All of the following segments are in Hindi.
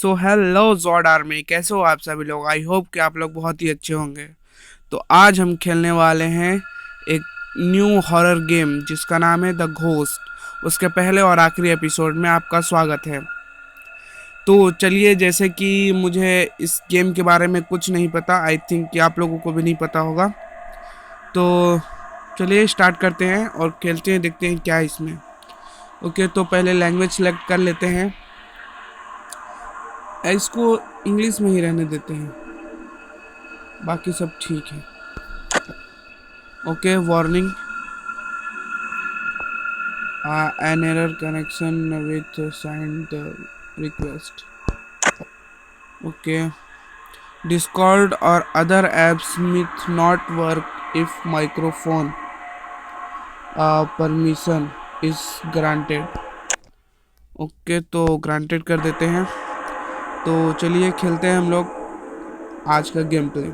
सो हेलो जॉड आर्मी, कैसे हो आप सभी लोग। आई होप कि आप लोग बहुत ही अच्छे होंगे। तो आज हम खेलने वाले हैं एक न्यू हॉरर गेम जिसका नाम है द घोस्ट। उसके पहले और आखिरी एपिसोड में आपका स्वागत है। तो चलिए, जैसे कि मुझे इस गेम के बारे में कुछ नहीं पता, आई थिंक कि आप लोगों को भी नहीं पता होगा। तो चलिए स्टार्ट करते हैं और खेलते हैं, देखते हैं क्या है इसमें। ओके, तो पहले लैंग्वेज सेलेक्ट कर लेते हैं। इसको इंग्लिश में ही रहने देते हैं, बाकी सब ठीक है। Okay, warning, an error connection with signed request. Okay, Discord or other apps might not work if microphone permission is granted. Okay, तो ग्रांटेड कर देते हैं। तो चलिए खेलते हैं हम लोग आज का गेम प्ले।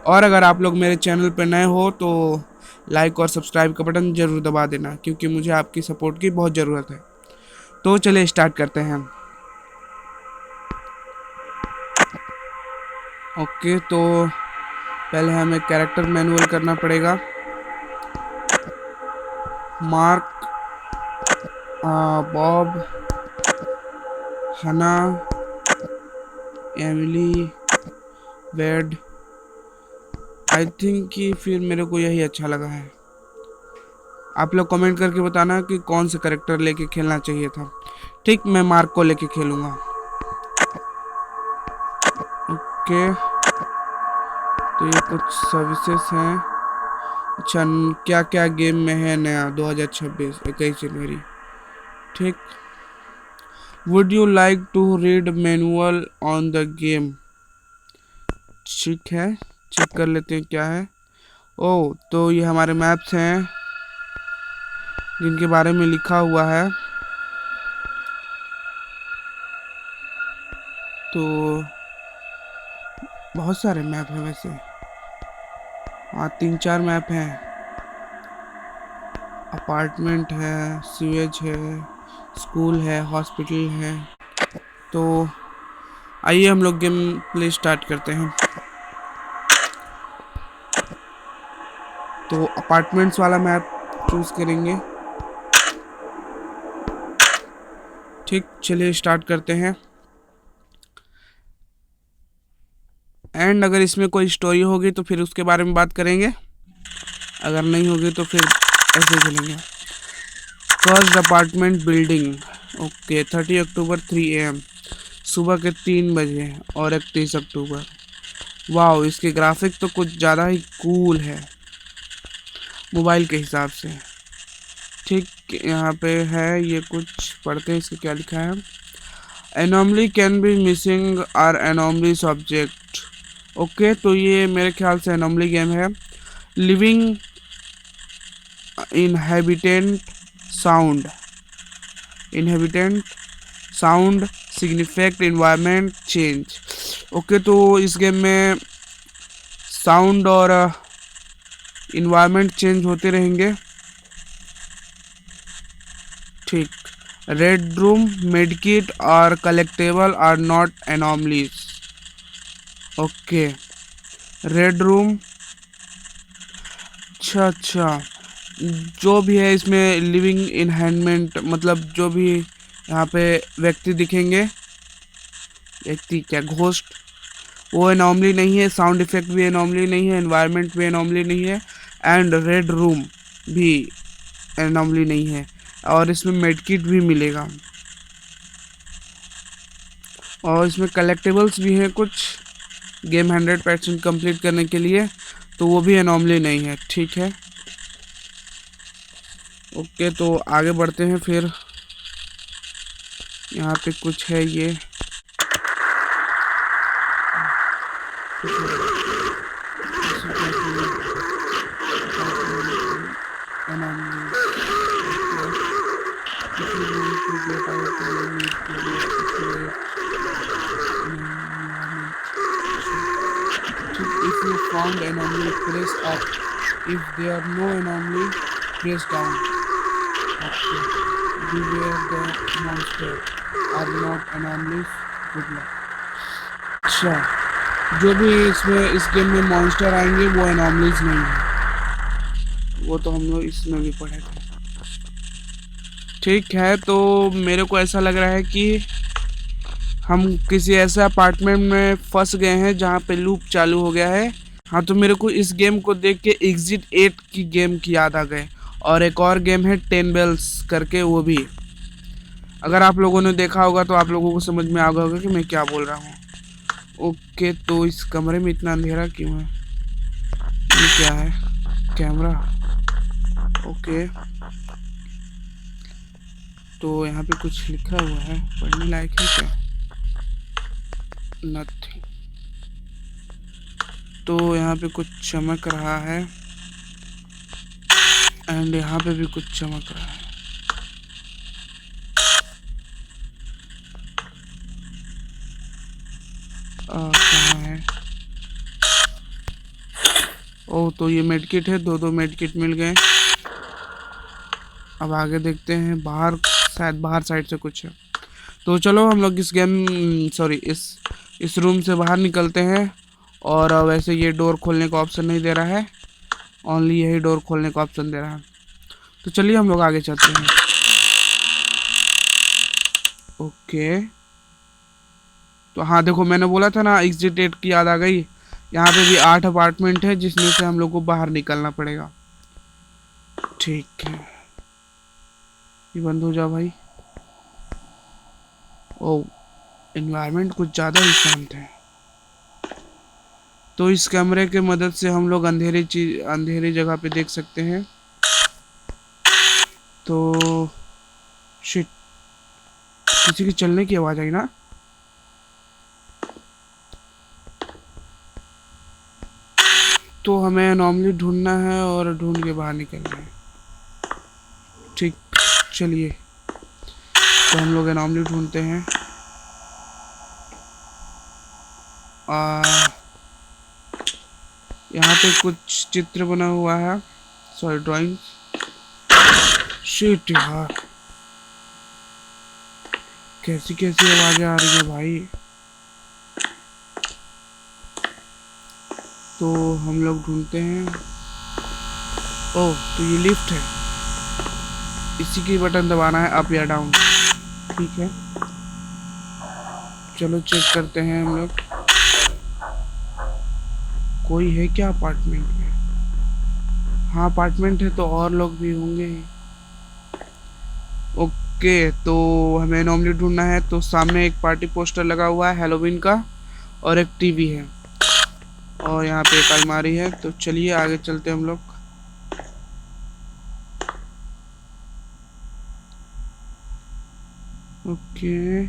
और अगर आप लोग मेरे चैनल पर नए हो तो लाइक और सब्सक्राइब का बटन जरूर दबा देना, क्योंकि मुझे आपकी सपोर्ट की बहुत ज़रूरत है। तो चलिए स्टार्ट करते हैं। ओके, तो पहले हमें कैरेक्टर मैनुअल करना पड़ेगा। मार्क, बॉब, हना, एमिली, वेड। आई थिंक कि फिर मेरे को यही अच्छा लगा है। आप लोग कमेंट करके बताना कि कौन सा कैरेक्टर लेके खेलना चाहिए था। ठीक, मैं मार्क को लेके खेलूँगा। ओके, तो ये कुछ सर्विसेज हैं। अच्छा, क्या क्या गेम में है नया 2026 21 जनवरी। ठीक, would you like to read manual on the game. ठीक है, चेक कर लेते हैं क्या है। ओह, तो ये हमारे मैप्स हैं जिनके बारे में लिखा हुआ है। तो बहुत सारे मैप हैं वैसे। हाँ, 3-4 मैप हैं। अपार्टमेंट है, सीवेज है, स्कूल है, हॉस्पिटल है। तो आइए हम लोग गेम प्ले स्टार्ट करते हैं। तो अपार्टमेंट्स वाला मैप चूज करेंगे। ठीक, चलिए स्टार्ट करते हैं। एंड अगर इसमें कोई स्टोरी होगी तो फिर उसके बारे में बात करेंगे, अगर नहीं होगी तो फिर ऐसे चलेंगे। First apartment building. Okay, 30 October 3 AM, सुबह के 3 बजे और 31 अक्टूबर। वाह, इसके ग्राफिक तो कुछ ज़्यादा ही कूल है मोबाइल के हिसाब से। ठीक, यहाँ पे है ये, कुछ पढ़ते हैं इसके क्या लिखा है। Anomaly can be missing or anomaly subject. Okay, तो ये मेरे ख्याल से एनॉमली गेम है। Living inhabitant sound, inhabitant sound significant environment change. Okay, तो इस गेम में साउंड और इन्वायरमेंट चेंज होते रहेंगे। ठीक, रेड रूम, मेडकिट और collectable are not anomalies. Okay, red room. अच्छा, जो भी है इसमें लिविंग इनहेंडमेंट, मतलब जो भी यहाँ पे व्यक्ति दिखेंगे, व्यक्ति क्या, घोस्ट, वो एनॉमली नहीं है। साउंड इफेक्ट भी एनॉमली नहीं है, एनवायरनमेंट भी एनॉमली नहीं है, एंड रेड रूम भी एनॉमली नहीं है। और इसमें मेडकिट भी मिलेगा, और इसमें कलेक्टिबल्स भी हैं कुछ गेम 100% कंप्लीट करने के लिए, तो वो भी एनॉमली नहीं है। ठीक है, ओके, तो आगे बढ़ते हैं। फिर यहाँ पे कुछ है ये। If you found anomaly, press up. If there are no anomaly, press down. Okay. Beware the monster are not anomalies. Good luck. अच्छा, जो भी इसमें इस गेम में मॉन्स्टर आएंगे वो एनॉमलीज नहीं है, वो तो हम लोग इसमें भी पढ़े थे। ठीक है, तो मेरे को ऐसा लग रहा है कि हम किसी ऐसे अपार्टमेंट में फंस गए हैं जहाँ पे लूप चालू हो गया है। हाँ, तो मेरे को इस गेम को देख के एग्जिट 8 की गेम की याद आ गए, और एक और गेम है 10 बेल्स करके, वो भी अगर आप लोगों ने देखा होगा तो आप लोगों को समझ में आ गया होगा कि मैं क्या बोल रहा हूँ। ओके, तो इस कमरे में इतना अंधेरा क्यों है? ये क्या है? कैमरा। ओके, तो यहाँ पे कुछ लिखा हुआ है, पढ़ने लायक है क्या? नथिंग। तो यहाँ पे कुछ चमक रहा है, एंड यहाँ पे भी कुछ चमक रहा है। कहाँ है? ओह, तो ये मेडकिट है, दो मेडकिट मिल गए। अब आगे देखते हैं, बाहर शायद बाहर साइड से कुछ है। तो चलो हम लोग इस रूम से बाहर निकलते हैं। और वैसे ये डोर खोलने का ऑप्शन नहीं दे रहा है, ओनली यही डोर खोलने का ऑप्शन दे रहा है। तो चलिए हम लोग आगे चलते हैं। ओके, तो हाँ देखो, मैंने बोला था ना एग्जिट 8 की याद आ गई। यहाँ पे भी 8 अपार्टमेंट है जिसमें से हम लोग को बाहर निकलना पड़ेगा। ठीक है, ये बंद हो जा भाई। ओ, एनवायरनमेंट कुछ ज़्यादा ही शांत है। तो इस कैमरे के मदद से हम लोग अंधेरी जगह पे देख सकते हैं। तो शिट, किसी की चलने की आवाज़ आई ना? तो हमें नॉर्मली ढूंढना है और ढूंढ के बाहर निकलना है। ठीक, चलिए, तो हम लोग नॉर्मली ढूंढते हैं। यहाँ पे कुछ चित्र बना हुआ है, सॉरी ड्राइंग। शिट यार, कैसी कैसी आवाजें आ रही है भाई। तो हम लोग ढूंढते हैं। ओह, तो ये लिफ्ट है, इसी की बटन दबाना है, अप या डाउन। ठीक है, चलो चेक करते हैं हम लोग। कोई है क्या अपार्टमेंट में? हाँ, अपार्टमेंट है तो और लोग भी होंगे ही। ओके, तो हमें नॉर्मली ढूंढना है। तो सामने एक पार्टी पोस्टर लगा हुआ है हैलोवीन का, और एक टीवी है, और यहाँ पे एक अलमारी है। तो चलिए आगे चलते हैं हम लोग। ओके,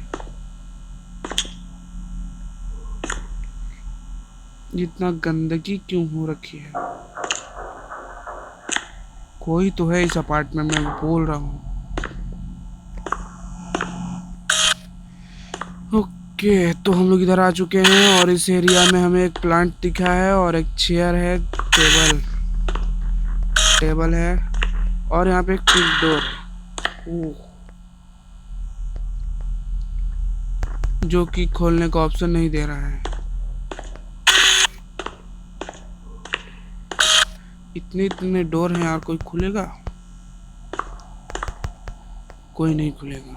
इतना गंदगी क्यों हो रखी है? कोई तो है इस अपार्टमेंट में, मैं बोल रहा हूँ। ओके, तो हम लोग इधर आ चुके हैं, और इस एरिया में हमें एक प्लांट दिखा है, और एक चेयर है, टेबल है, और यहाँ पे एक क्विक डोर है जो कि खोलने का ऑप्शन नहीं दे रहा है। इतने डोर हैं यार, कोई खुलेगा? कोई नहीं खुलेगा।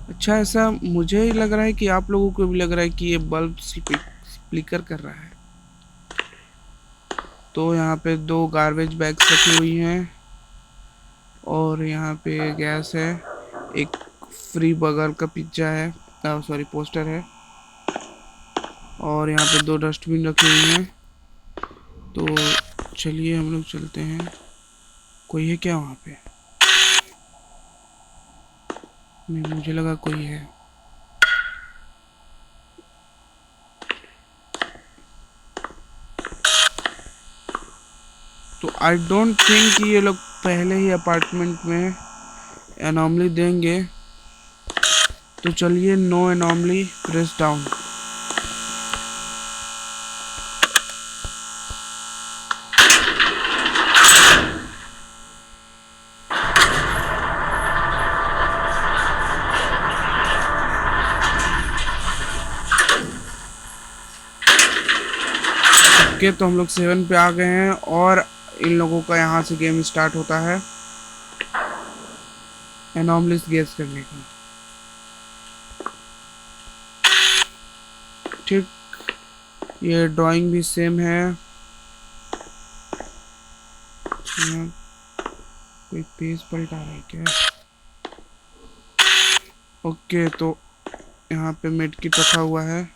अच्छा, ऐसा मुझे ही लग रहा है कि आप लोगों को भी लग रहा है कि ये बल्ब स्प्लिकर कर रहा है। तो यहाँ पे 2 गार्बेज बैग्स रखी हुई हैं, और यहाँ पे गैस है, एक फ्री बर्गर का पिज्ज़ा है, सॉरी पोस्टर है, और यहाँ पे 2 डस्टबिन रखी हुई हैं। तो चलिए हम लोग चलते हैं। कोई है क्या वहाँ पे? नहीं, मुझे लगा कोई है। तो आई डोंट थिंक कि ये लोग पहले ही अपार्टमेंट में एनॉमली देंगे। तो चलिए, no anomaly, press down. Okay, तो हम लोग 7 पे आ गए हैं और इन लोगों का यहाँ से गेम स्टार्ट होता है एनॉमलीज गेस करने का। ठीक, ये ड्राइंग भी सेम है। यहाँ कोई पेज पलटा रहा है क्या? ओके, तो यहाँ पे मेड किट रखा हुआ है।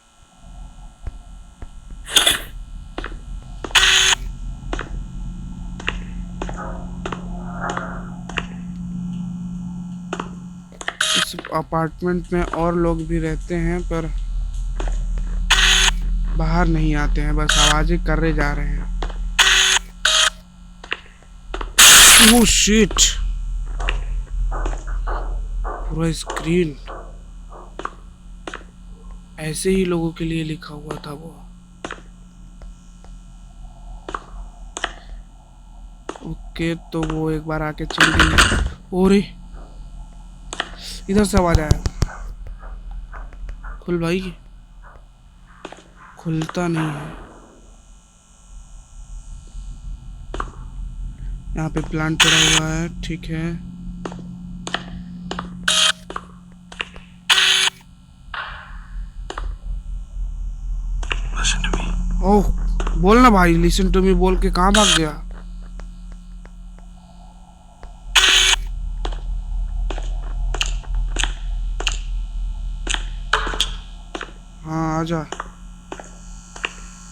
इस अपार्टमेंट में और लोग भी रहते हैं पर बाहर नहीं आते हैं, बस आवाजें कर रहे जा रहे हैं। ओह शिट, पूरा स्क्रीन ऐसे ही लोगों के लिए लिखा हुआ था वो। ओके, तो वो एक बार आके चल गई। ओरे, इधर से आवाज आया। खुल भाई, खुलता नहीं है। यहाँ पे प्लांट पड़ा हुआ है, ठीक है। ओह, बोल ना भाई, लिसन टू मी बोल के कहाँ भाग गया? हाँ आजा।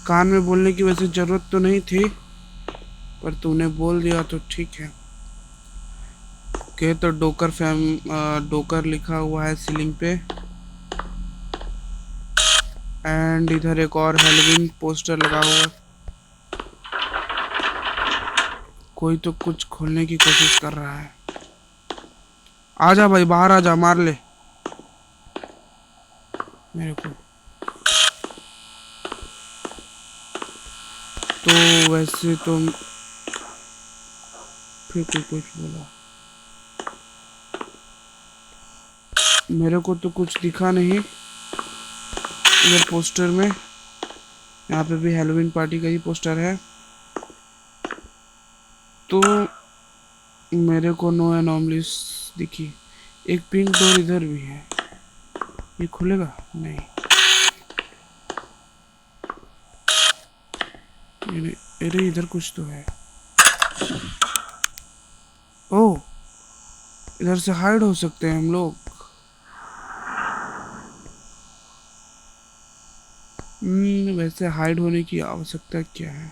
कान में बोलने की वैसे जरूरत तो नहीं थी, पर तूने बोल दिया तो ठीक है। ओके, तो डोकर लिखा हुआ है सीलिंग पे। एंड इधर एक और हैलोवीन पोस्टर लगा हुआ है। कोई तो कुछ खोलने की कोशिश कर रहा है। आजा भाई, बाहर आजा, मार ले मेरे को। तो वैसे तो फिर कोई कुछ बोला, मेरे को तो कुछ दिखा नहीं इधर पोस्टर में। यहाँ पे भी हैलोवीन पार्टी का ही पोस्टर है, तो मेरे को नो एनॉमलीज दिखी। एक पिंक डोर इधर भी है, ये खुलेगा? नहीं, अरे इधर कुछ तो है। ओह, इधर से हाइड हो सकते हैं हम लोग। वैसे हाइड होने की आवश्यकता क्या है?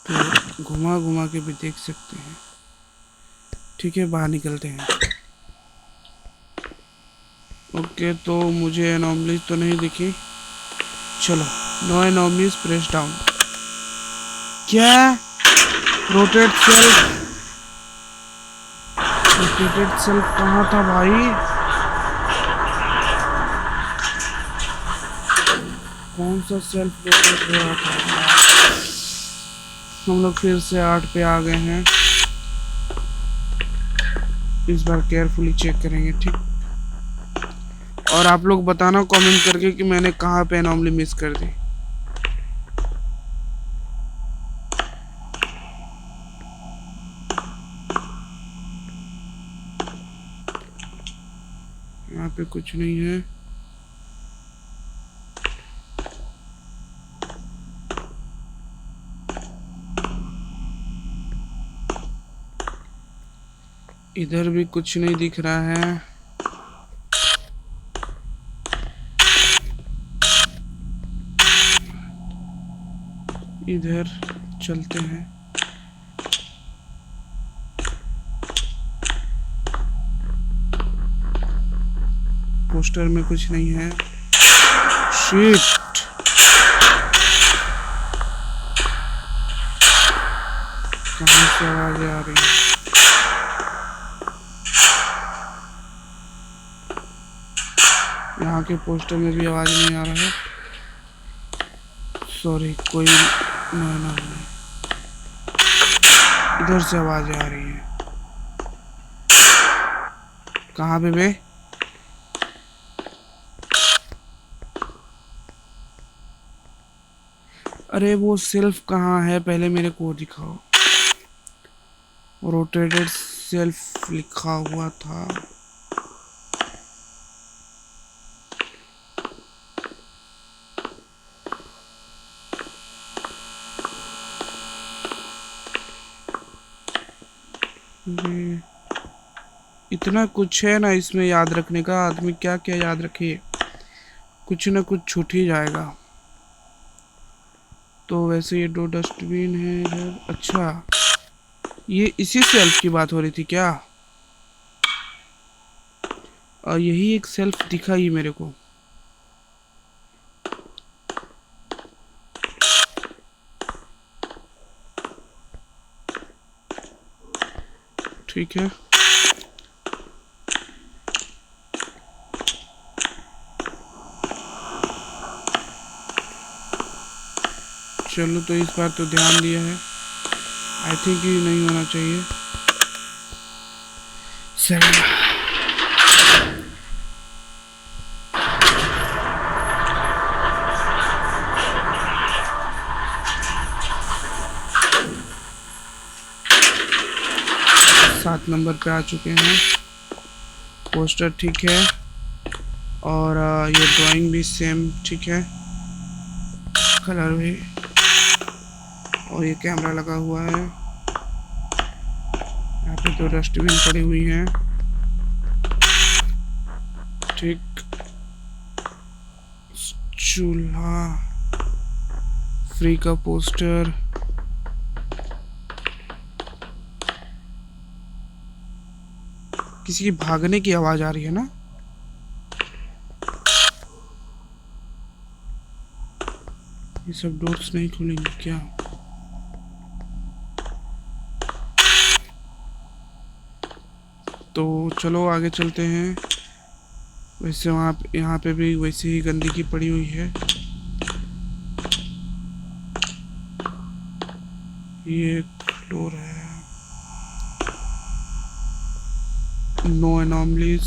तो घुमा घुमा के भी देख सकते हैं। ठीक है, बाहर निकलते हैं। ओके, तो मुझे एनॉमलीज तो नहीं दिखी। चलो, नो एनॉमलीज, प्रेस डाउन। क्या? Rotate self? रोटेटेड सेल्फ कहाँ था भाई? कौन सा सेल्फ रोटेट हो रहा था? हम लोग फिर से 8 पे आ गए हैं। इस बार केयरफुली चेक करेंगे, ठीक। और आप लोग बताना कमेंट करके कि मैंने कहाँ पे एनॉमली मिस कर दी। यहाँ पे कुछ नहीं है। इधर भी कुछ नहीं दिख रहा है। इधर चलते हैं। पोस्टर में कुछ नहीं है। शिट, कहाँ से आवाज आ रही है? यहाँ के पोस्टर में भी आवाज नहीं आ रहा है। सॉरी, कोई ना, इधर से आवाज आ रही है। कहाँ पे बे? अरे वो सेल्फ कहाँ है, पहले मेरे को दिखाओ। रोटेटेड सेल्फ लिखा हुआ था। इतना कुछ है ना इसमें याद रखने का, आदमी क्या क्या याद रखे, कुछ ना कुछ छूट ही जाएगा। तो वैसे ये 2 डस्टबिन है इधर। अच्छा, ये इसी सेल्फ की बात हो रही थी क्या? और यही एक सेल्फ दिखा ही मेरे को। ठीक है, चलो तो इस बार तो ध्यान दिया है। आई थिंक ये नहीं होना चाहिए। 7 7 नंबर पे आ चुके हैं। पोस्टर ठीक है, और ये ड्राइंग भी सेम ठीक है, कलर भी, और ये कैमरा लगा हुआ है। यहाँ पे 2 डस्टबिन पड़ी हुई हैं। ठीक, चूल्हा, फ्री का पोस्टर, किसी की भागने की आवाज आ रही है ना। ये सब डोर्स नहीं खुलेंगे क्या? तो चलो आगे चलते हैं। वैसे वहाँ यहाँ पे भी वैसे ही गंदगी पड़ी हुई है। ये फ्लोर है, नो एनॉमलीज।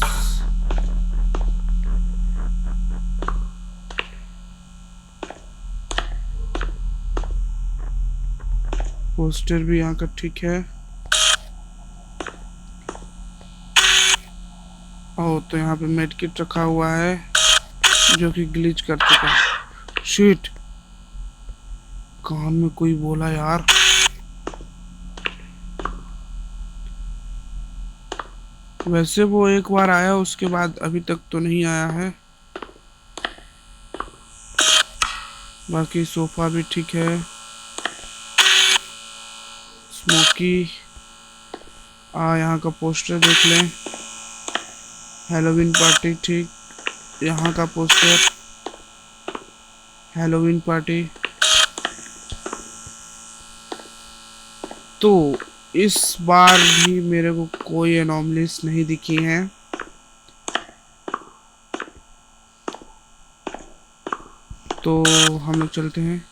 पोस्टर भी यहाँ का ठीक है। ओ, तो यहाँ पे मेडकिट रखा हुआ है जो कि ग्लिच कर चुका है। शिट, कान में कोई बोला यार। वैसे वो एक बार आया, उसके बाद अभी तक तो नहीं आया है। बाकी सोफा भी ठीक है। स्मोकी, यहाँ का पोस्टर देख लें, हैलोवीन पार्टी ठीक। यहाँ का पोस्टर, हैलोवीन पार्टी। तो इस बार भी मेरे को कोई एनॉमलीज नहीं दिखी हैं। तो हम लोग चलते हैं।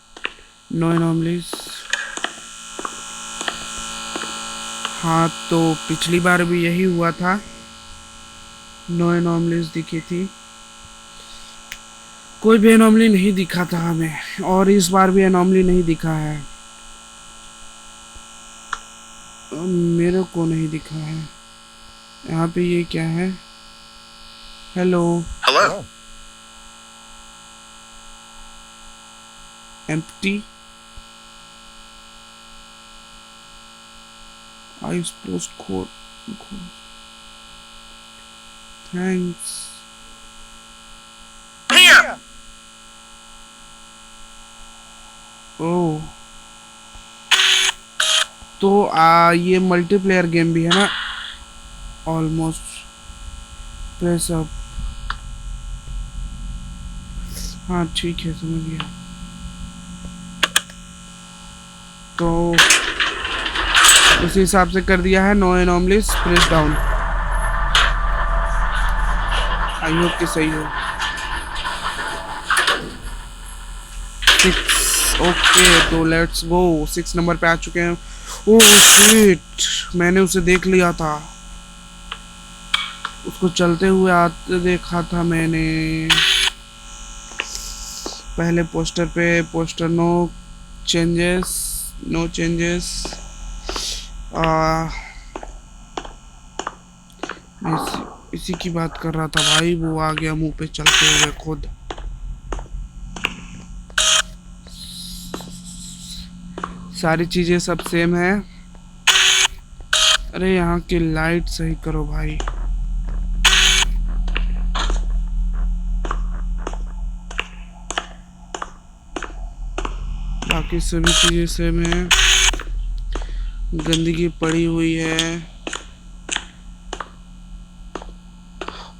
No anomalies. हाँ, तो पिछली बार भी यही हुआ था, नो एनॉमलीज दिखी थी, कोई भी एनॉमली नहीं दिखा था हमें, और इस बार भी एनॉमली नहीं दिखा है। मेरे को नहीं दिखा है। यहाँ पे ये क्या है? Hello, Hello. Empty. Ice post code, thanks. Here. ओह, तो ये मल्टीप्लेयर गेम भी है ना? Almost press up. हाँ ठीक है, समझ गया। तो उसी हिसाब से कर दिया है। No anomalies, press down. I hope कि सही हो। 6, ओके, तो लेट्स गो। 6 नंबर पे आ चुके हैं। ओह शिट, मैंने उसे देख लिया था, उसको चलते हुए आते देखा था मैंने। पहले पोस्टर पे, poster no, changes, no changes. इसी की बात कर रहा था भाई, वो आ गया मुंह पे चलते हुए खुद। सारी चीजें सब सेम है। अरे यहाँ की लाइट सही करो भाई। बाकी सभी चीजें सेम है। गंदगी पड़ी हुई है।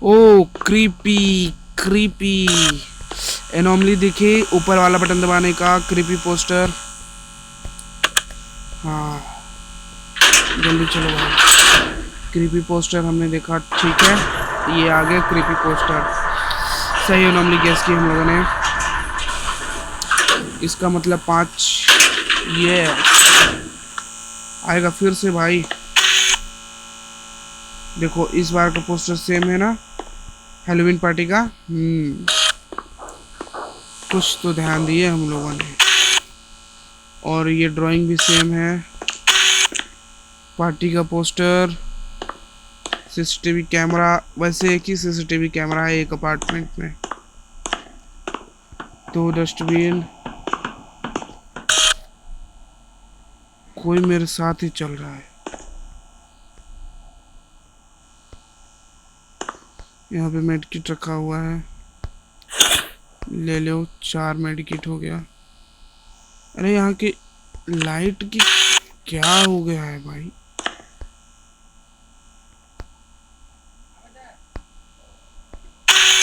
ओ क्रीपी, क्रीपी एनोमली दिखी, ऊपर वाला बटन दबाने का, क्रीपी पोस्टर। हाँ जल्दी चलो भाई। क्रीपी पोस्टर हमने देखा, ठीक है, ये आ गया क्रीपी पोस्टर। सही एनोमली गेस की हम लोगों ने। इसका मतलब 5 ये आएगा फिर से भाई। देखो इस बार का पोस्टर सेम है ना, हैलोवीन पार्टी का। कुछ तो ध्यान दिए हम लोगों ने। और ये ड्राइंग भी सेम है। पार्टी का पोस्टर, सीसीटीवी कैमरा, वैसे एक ही सीसीटीवी कैमरा है एक अपार्टमेंट में। 2 डस्टबिन। कोई मेरे साथ ही चल रहा है। यहाँ पे मेडिकिट रखा हुआ है, ले लो। 4 मेडिकिट हो गया। अरे यहाँ की लाइट की क्या हो गया है भाई?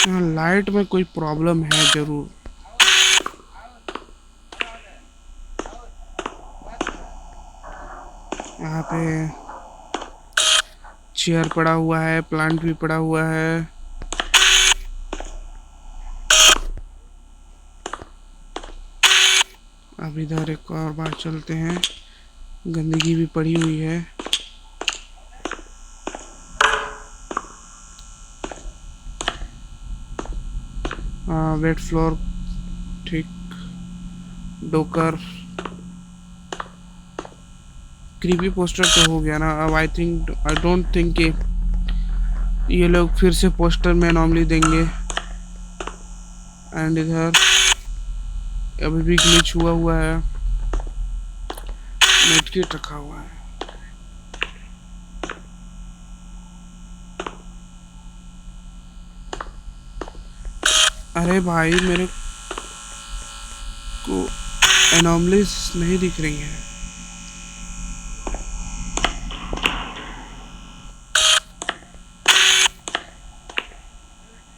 यहाँ लाइट में कोई प्रॉब्लम है जरूर। यहाँ पे चेयर पड़ा हुआ है, प्लांट भी पड़ा हुआ है। अब इधर एक और बार चलते हैं। गंदगी भी पड़ी हुई है। वेट फ्लोर, ठीक। डोकर, क्रीपी पोस्टर तो हो गया ना। अब आई डोंट थिंक कि ये लोग फिर से पोस्टर में एनोमली देंगे। एंड इधर अभी भी ग्लिच हुआ है। मेडकिट रखा हुआ है। अरे भाई मेरे को एनोमलीज नहीं दिख रही हैं।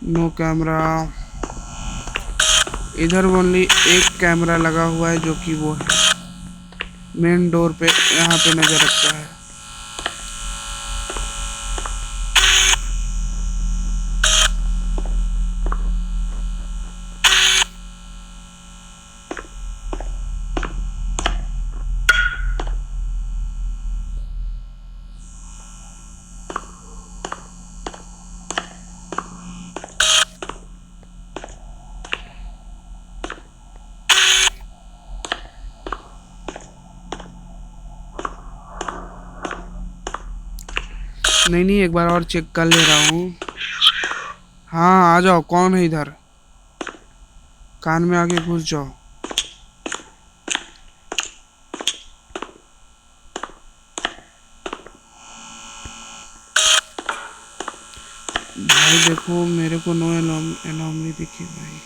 No camera. इधर ओनली एक कैमरा लगा हुआ है जो कि वो है मेन डोर पे, यहाँ पे नजर रखता है। नहीं, एक बार और चेक कर ले रहा हूँ। हाँ आ जाओ, कौन है इधर? कान में आके घुस जाओ। भाई देखो मेरे को नो एनोमली दिखी भाई,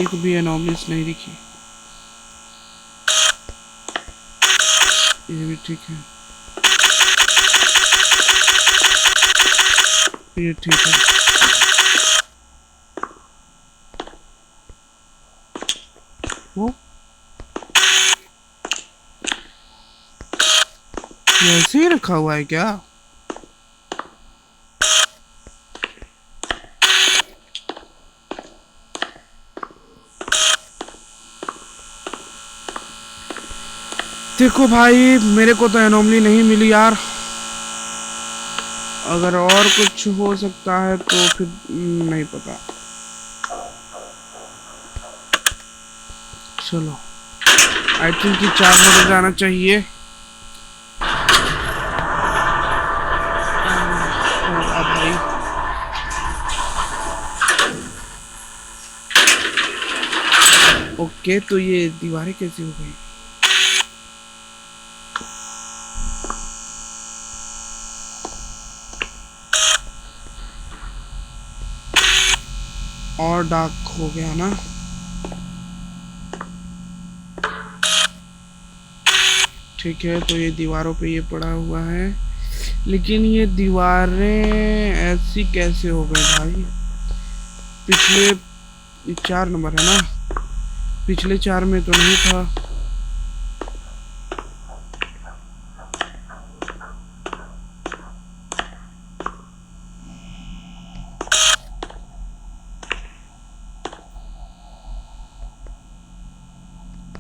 एक भी एनोमलीज नहीं दिखी। ये भी ठीक है, ये ठीक है। वो ऐसे ही रखा हुआ है क्या? देखो भाई मेरे को तो एनोमली नहीं मिली यार। अगर और कुछ हो सकता है तो फिर नहीं पता। चलो आई थिंक कि 4 मॉडल जाना चाहिए। अब भाई ओके, तो ये दीवारें कैसी हो गई? और डार्क हो गया ना। ठीक है, तो ये दीवारों पे ये पड़ा हुआ है, लेकिन ये दीवारें ऐसी कैसे हो गई भाई? पिछले 4 नंबर है ना, पिछले 4 में तो नहीं था।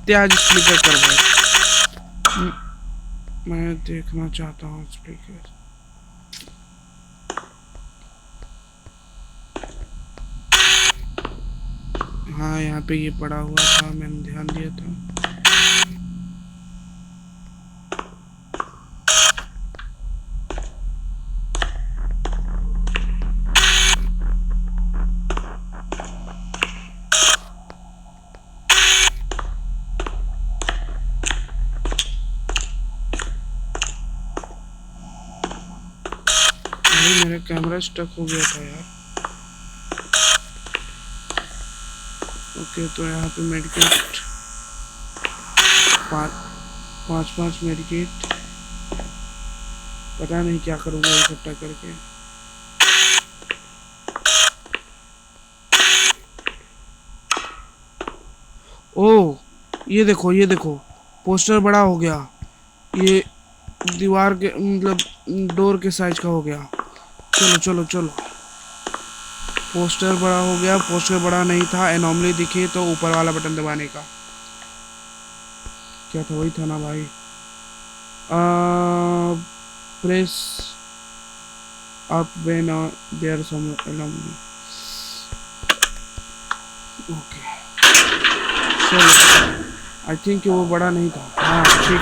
त्याज स्पीकर कर भाई, मैं देखना चाहता हूँ स्पीकर। हाँ, यहाँ पे ये पड़ा हुआ था, मैंने ध्यान दिया था। मेरा कैमरा स्टक हो गया था यार। ओके, तो यहाँ पे मेडिकेट, पाँच मेडिकेट, पता नहीं क्या करूँगा इकट्ठा करके। ओह, ये देखो, ये देखो, पोस्टर बड़ा हो गया। ये दीवार के मतलब डोर के साइज का हो गया। चलो चलो चलो, पोस्टर बड़ा हो गया। पोस्टर बड़ा नहीं था, एनॉमली दिखी तो ऊपर वाला बटन दबाने का। क्या था? वही था ना भाई। Press up when there some anomaly. Okay, चलो, आई थिंक वो बड़ा नहीं था। हाँ ठीक,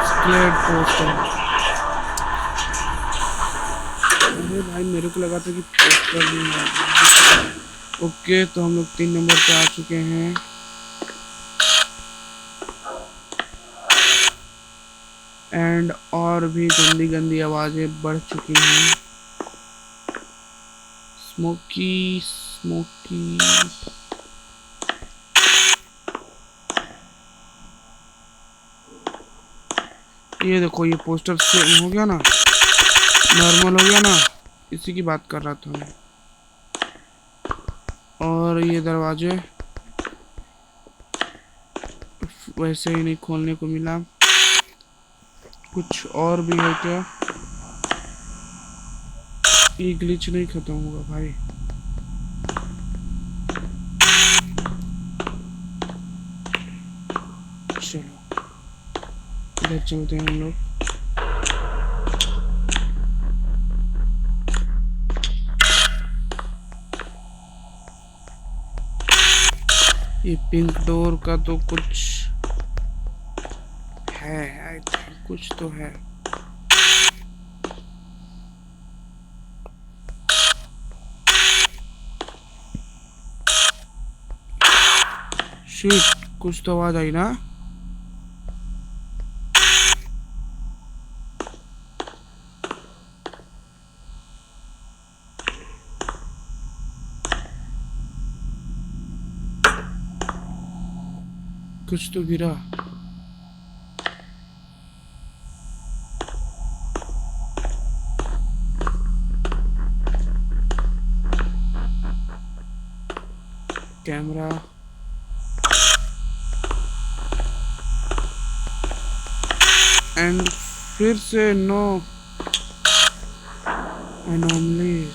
स्क्लेड पोस्टर। अरे भाई, मेरे को लगा था कि पोस्टर नहीं है। ओके, तो हम लोग 3 नंबर पे आ चुके हैं। एंड और भी गंदी गंदी आवाजें बढ़ चुकी हैं। Smoky smoky. ये देखो, ये पोस्टर सेम हो गया ना, नॉर्मल हो गया ना, इसी की बात कर रहा था मैं। और ये दरवाजे वैसे ही नहीं खोलने को मिला। कुछ और भी है क्या? ये ग्लिच नहीं खत्म होगा भाई। चलो, इधर चलते हैं हम लोग। ये पिंक डोर का तो कुछ है, आई थिंक कुछ तो है। शिट, कुछ तो आवाज आई ना। कुछ तो गिरा। कैमरा, एंड फिर से नो एनॉमलीज।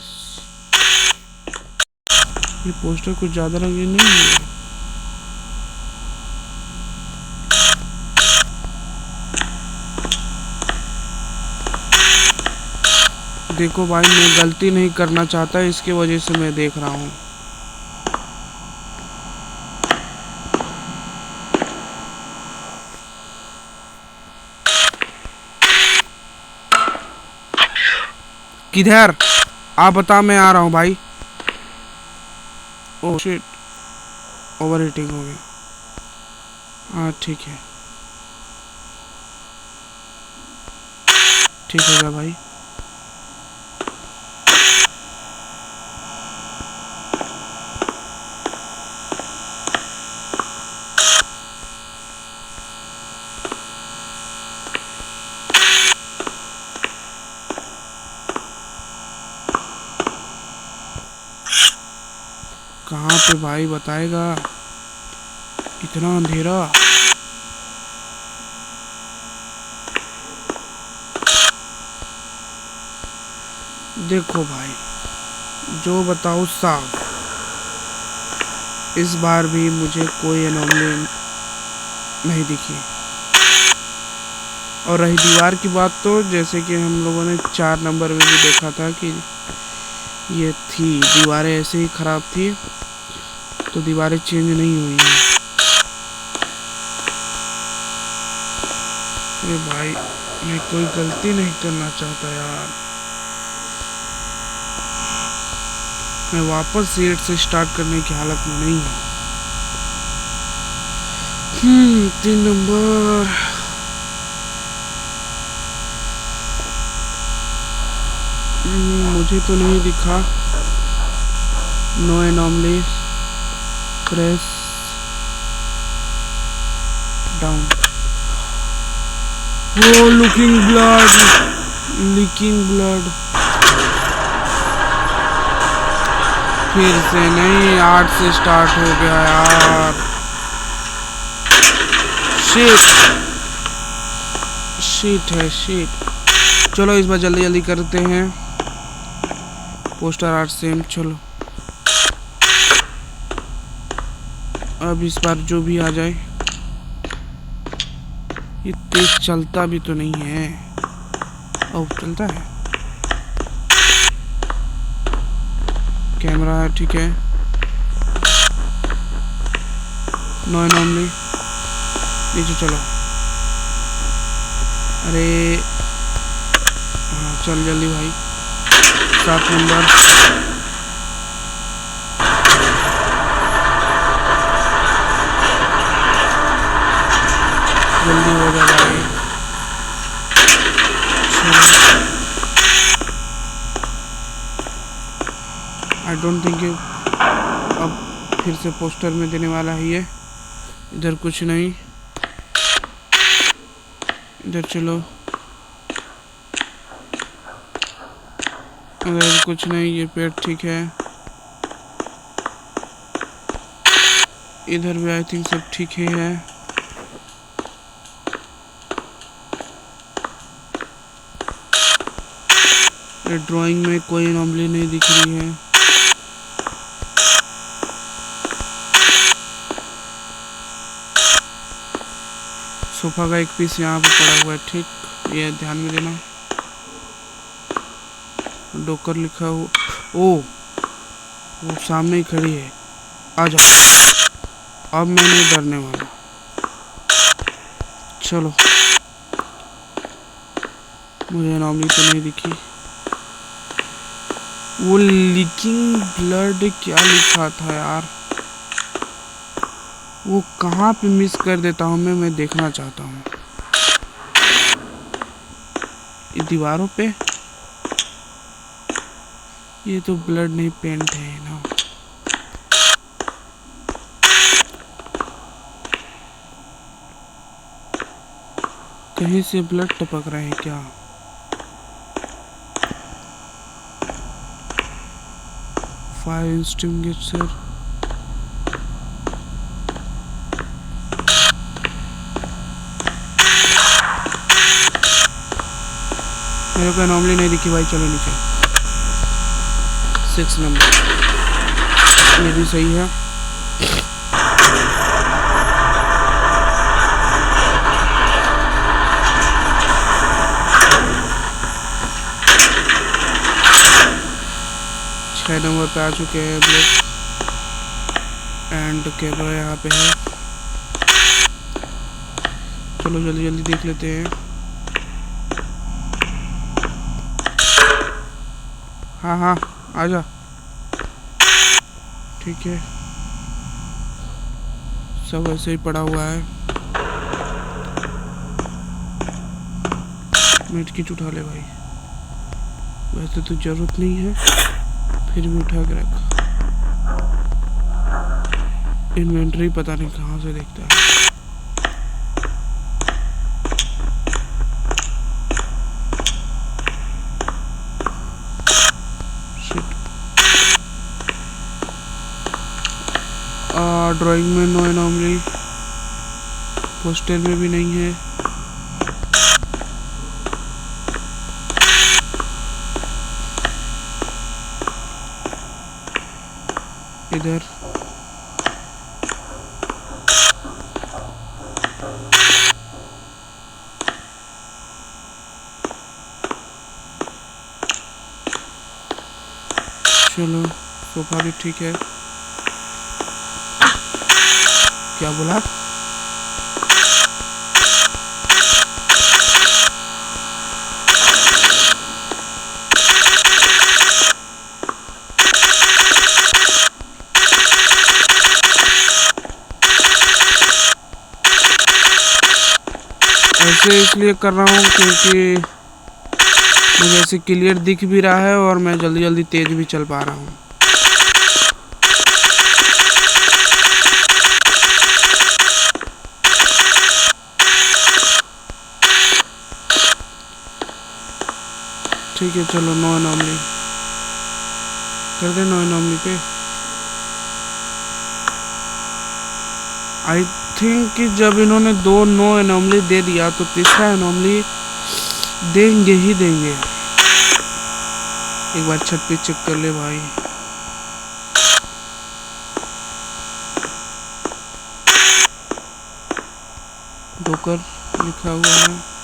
ये पोस्टर कुछ ज्यादा रंगीन नहीं है। देखो भाई, मैं गलती नहीं करना चाहता, इसकी वजह से मैं देख रहा हूँ। किधर? आप बता, मैं आ रहा हूँ भाई। ओह शिट, ओवर हीटिंग हो गया। हाँ ठीक है, ठीक हो गया भाई। कहाँ पे भाई बताएगा? इतना अंधेरा। देखो भाई, जो बताओ साफ। इस बार भी मुझे कोई एनोमली नहीं दिखी। और रही दीवार की बात, तो जैसे कि हम लोगों ने 4 नंबर में भी देखा था कि ये थी, दीवारें ऐसे ही ख़राब थी, तो दीवारें चेंज नहीं हुई हैं। अरे भाई, मैं कोई गलती नहीं करना चाहता यार। मैं वापस सीट से स्टार्ट करने की हालत में नहीं हूँ। 3 नंबर। मुझे तो नहीं दिखा। No anomaly, press down. वो लुकिंग ब्लड, लीकिंग ब्लड। फिर से नहीं, 8 से स्टार्ट हो गया यार। शीट है, शीट। चलो इस बार जल्दी जल्दी करते हैं। Poster art same. चलो अब इस बार जो भी आ जाए। ये तेज चलता भी तो नहीं है। ओह चलता है। कैमरा है, ठीक है। No anomaly. नीचे चलो। अरे हाँ, चल जल्दी भाई। 7 नंबर। जल्दी हो जा भाई। आई डोंट थिंक अब फिर से पोस्टर में देने वाला है ये। इधर कुछ नहीं, इधर चलो। इधर कुछ नहीं, ये पेड़ ठीक है। इधर भी आई थिंक सब ठीक ही है। ड्राइंग में कोई एनोमली नहीं दिख रही है। सोफा का एक पीस यहाँ पे पड़ा हुआ है, ठीक, ये ध्यान में देना। डोकर लिखा हो। ओ वो सामने ही खड़ी है। आ जाओ, अब मैं नहीं डरने वाला। चलो, मुझे एनोमली तो नहीं दिखी। वो लीकिंग ब्लड क्या लिखा था यार? वो कहाँ पे मिस कर देता हूँ मैं देखना चाहता हूँ। ये दीवारों पे, ये तो ब्लड नहीं, पेंट है ना। कहीं से ब्लड टपक रहा है क्या? Fire extinguisher. मेरे को एनोमली नहीं दिखी भाई। चलो नीचे। 6 नंबर, ये भी सही है। छह नंबर पे आ चुके हैं ब्लड, एंड कैमरा यहाँ पे है। चलो जल्दी जल्दी देख लेते हैं। हाँ हाँ आजा। ठीक है, सब ऐसे ही पड़ा हुआ है। मेड किट उठा ले भाई, वैसे तो जरूरत नहीं है, फिर भी उठा के रख। इन्वेंटरी पता नहीं कहाँ से देखता है। ड्राइंग में नो एनॉमली, पोस्टर में भी नहीं है। इधर चलो, सोफा भी ठीक है। क्या बोला? ऐसे इसलिए कर रहा हूँ क्योंकि मुझे ऐसे क्लियर दिख भी रहा है और मैं जल्दी जल्दी तेज भी चल पा रहा हूँ। ठीक है चलो, नो एनॉमली कर दे, नो एनॉमली पे। आई थिंक कि जब इन्होंने 2 नो एनॉमली दे दिया तो तीसरा एनॉमली देंगे ही देंगे। एक बार छत पे चेक कर ले भाई। डोकर लिखा हुआ है।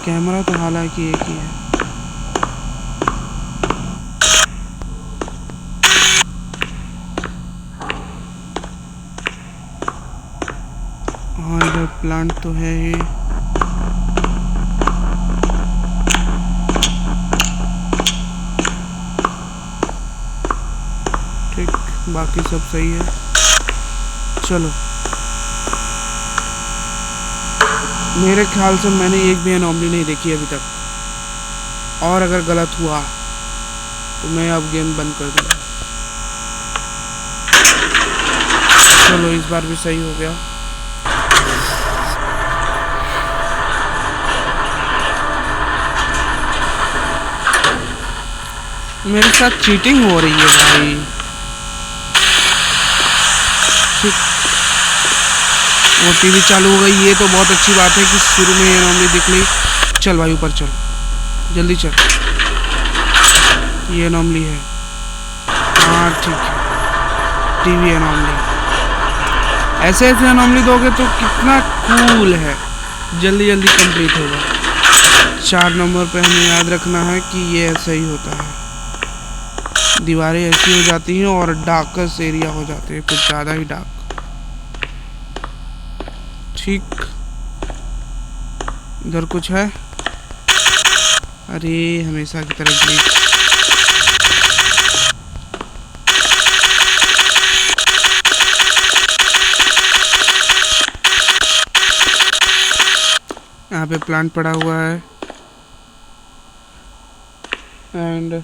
कैमरा तो हालांकि एक ही है। हाँ इधर प्लांट तो है ही। ठीक, बाकी सब सही है। चलो, मेरे ख्याल से मैंने एक भी एनॉमली नहीं देखी अभी तक, और अगर गलत हुआ तो मैं अब गेम बंद कर दूंगा। चलो इस बार भी सही हो गया। मेरे साथ चीटिंग हो रही है भाई। वो टीवी चालू हो गई, ये तो बहुत अच्छी बात है कि शुरू में एनॉमली दिख ली। चल भाई ऊपर चल, जल्दी चल। ये एनॉमली है, हाँ ठीक है, टीवी एनॉमली। ऐसे ऐसे एनॉमली दोगे तो कितना कूल है, जल्दी जल्दी कंप्लीट होगा। 4 नंबर पे हमें याद रखना है कि ये ऐसा ही होता है, दीवारें ऐसी हो जाती हैं और डार्कस एरिया हो जाते हैं, कुछ ज़्यादा ही डार्क। ठीक, इधर कुछ है? अरे हमेशा की तरह ग्लिच। यहाँ पे प्लांट पड़ा हुआ है एंड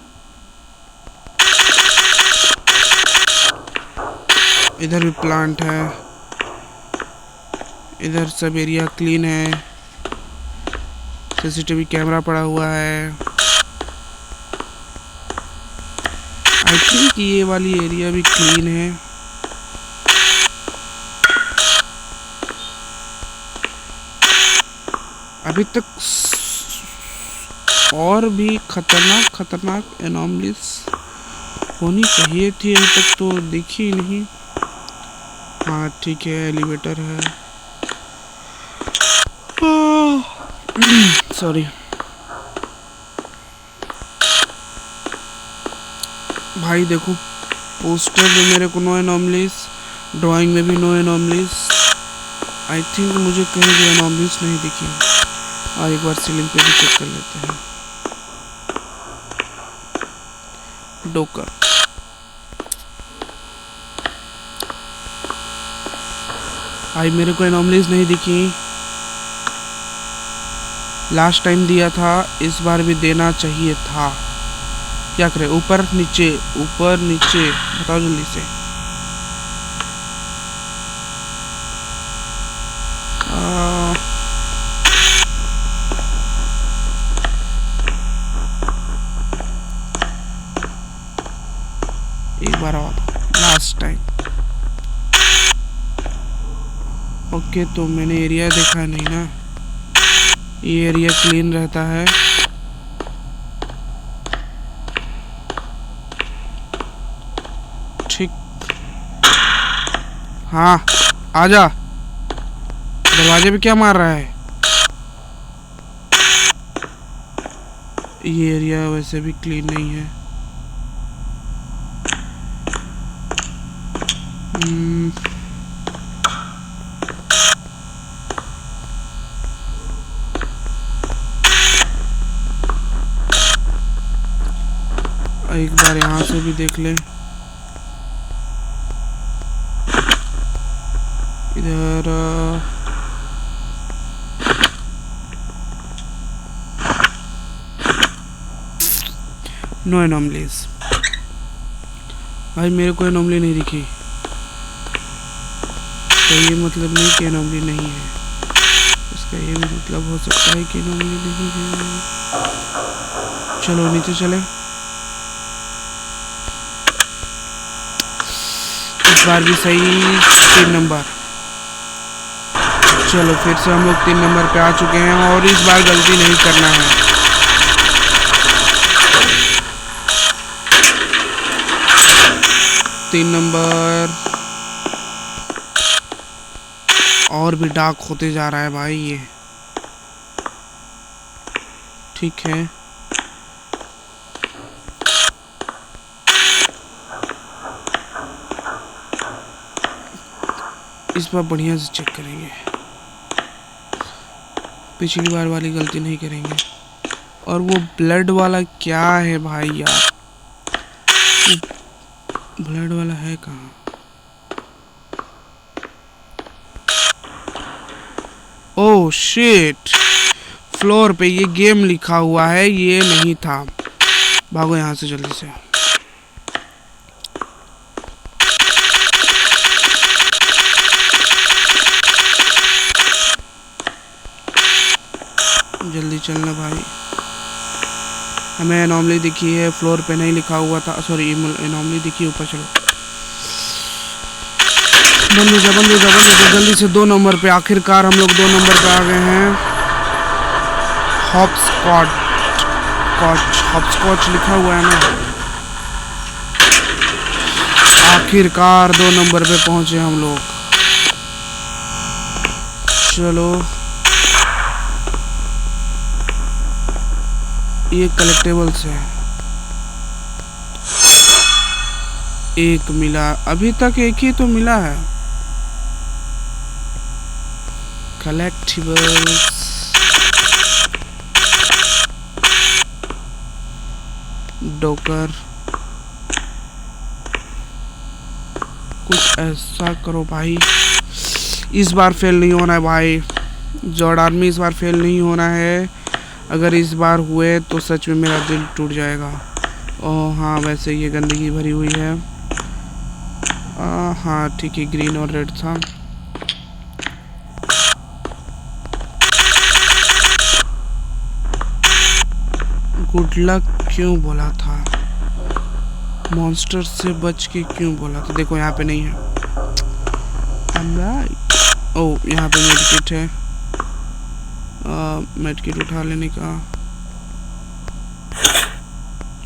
इधर भी प्लांट है। इधर सब एरिया क्लीन है, सीसीटीवी कैमरा पड़ा हुआ है। आई थिंक ये वाली एरिया भी क्लीन है। अभी तक और भी खतरनाक एनॉमलीज होनी चाहिए थी, अभी तक तो दिखी नहीं। हाँ ठीक है, एलिवेटर है। सॉरी भाई, देखो पोस्टर में मेरे को नो एनॉमलीज, ड्राइंग में भी नो एनॉमलीज। आई थिंक मुझे कहीं भी एनॉमलीज नहीं दिखी। और एक बार सीलिंग पे भी चेक कर लेते हैं। डोकर भाई मेरे को एनोमलीज नहीं दिखी। लास्ट टाइम दिया था, इस बार भी देना चाहिए था। क्या करें, ऊपर नीचे बताओ जल्दी से। एक बार और, लास्ट टाइम। ओके, तो मैंने एरिया देखा नहीं ना, ये एरिया क्लीन रहता है। ठीक, हाँ आजा। दरवाजे पे क्या मार रहा है? ये एरिया वैसे भी क्लीन नहीं है। एक बार यहाँ से भी देख ले। इधर नो एनोमलीज। भाई मेरे को एनोमली नहीं दिखी, तो ये मतलब नहीं कि एनोमली नहीं है। इसका ये मतलब हो सकता है कि एनोमली नहीं है। चलो नीचे चले। इस बार भी सही 3 नंबर। चलो फिर से हम लोग 3 नंबर पे आ चुके हैं और इस बार गलती नहीं करना है। तीन नंबर और भी डार्क होते जा रहा है भाई ये। ठीक है, इस बार बढ़िया से चेक करेंगे, पिछली बार वाली गलती नहीं करेंगे। और वो ब्लड वाला क्या है भाई यार, ब्लड वाला है कहाँ? ओह शिट, फ्लोर पे ये गेम लिखा हुआ है, ये नहीं था। भागो यहाँ से जल्दी से। जल्दी चलना भाई। हमें एनोमली दिखी है, फ्लोर पे नहीं लिखा हुआ था। सॉरी, एनोमली दिखी, ऊपर चलो। बंद हो जा जल्दी से। 2 नंबर पे आखिरकार हम लोग 2 नंबर पे आ गए हैं। हॉपस्कॉच लिखा हुआ है ना। आखिरकार 2 नंबर पे पहुंचे हम लोग। चलो, ये कलेक्टेबल्स है। एक मिला, अभी तक एक ही तो मिला है। कलेक्टिबल्स, डोकर, कुछ ऐसा करो भाई। इस बार फेल नहीं होना है भाई, जॉर्ड आर्मी इस बार फेल नहीं होना है। अगर इस बार हुए तो सच में मेरा दिल टूट जाएगा। ओह हाँ, वैसे ये गंदगी भरी हुई है। हाँ ठीक है, ग्रीन और रेड था। गुड लक क्यों बोला था? मॉन्स्टर से बच के क्यों बोला था? देखो यहाँ पे नहीं है। ओह, यहाँ पे मेडकिट है। मेडकिट उठा लेने का।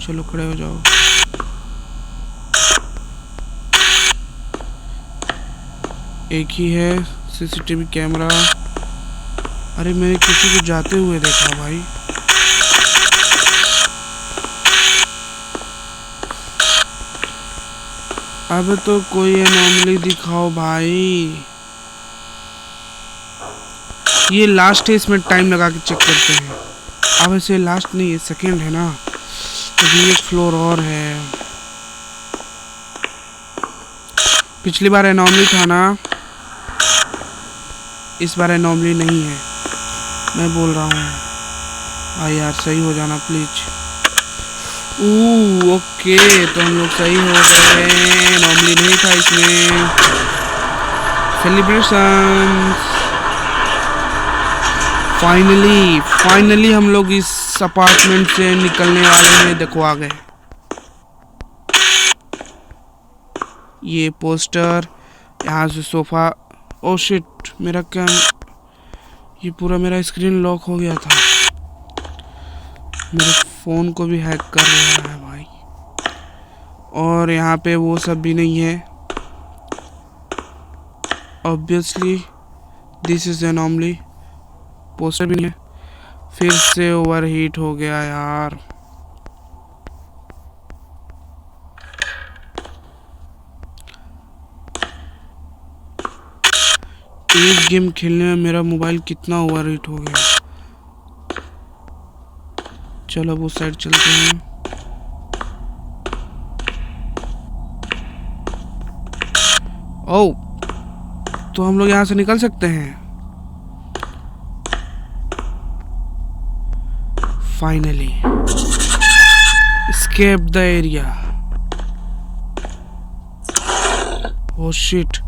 चलो खड़े हो जाओ। एक ही है सीसीटीवी कैमरा। अरे मैंने किसी को जाते हुए देखा भाई। अब तो कोई एनोमली दिखाओ भाई। ये लास्ट है, इसमें टाइम लगा के चेक करते हैं। अब ऐसे लास्ट नहीं है, सेकंड है ना, तो ये एक फ्लोर और है। पिछली बार एनॉमली था ना, इस बार एनॉमली नहीं है, मैं बोल रहा हूँ। हाँ यार सही हो जाना प्लीज। ओके, तो हम लोग सही हो गए, एनॉमली नहीं था इसमें। सेलिब्रेशन। फाइनली हम लोग इस अपार्टमेंट से निकलने वाले हैं। देखो आ गए। ये पोस्टर, यहाँ से सोफा। ओ शिट, मेरा क्या, ये पूरा मेरा स्क्रीन लॉक हो गया था। मेरे फ़ोन को भी हैक कर रहा है भाई। और यहाँ पे वो सब भी नहीं है। Obviously this is anomaly. Poster भी नहीं है। फिर से ओवरहीट हो गया यार। एक गेम खेलने में मेरा मोबाइल कितना ओवरहीट हो गया। चलो वो साइड चलते हैं। ओह, तो हम लोग यहाँ से निकल सकते हैं finally. Escape the area. Oh shit.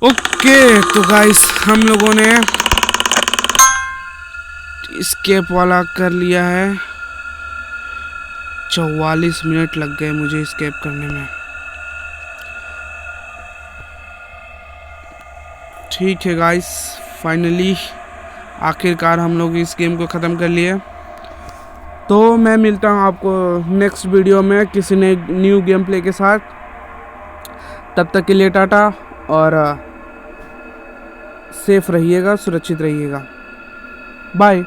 Okay, तो गाइस हम लोगों ने एस्केप वाला कर लिया है। 44 मिनट लग गए मुझे एस्केप करने में। ठीक है गाइस, फाइनली आखिरकार हम लोग इस गेम को ख़त्म कर लिए। तो मैं मिलता हूँ आपको नेक्स्ट वीडियो में किसी ने न्यू गेम प्ले के साथ। तब तक के लिए टाटा, और सेफ रहिएगा, सुरक्षित रहिएगा। बाय।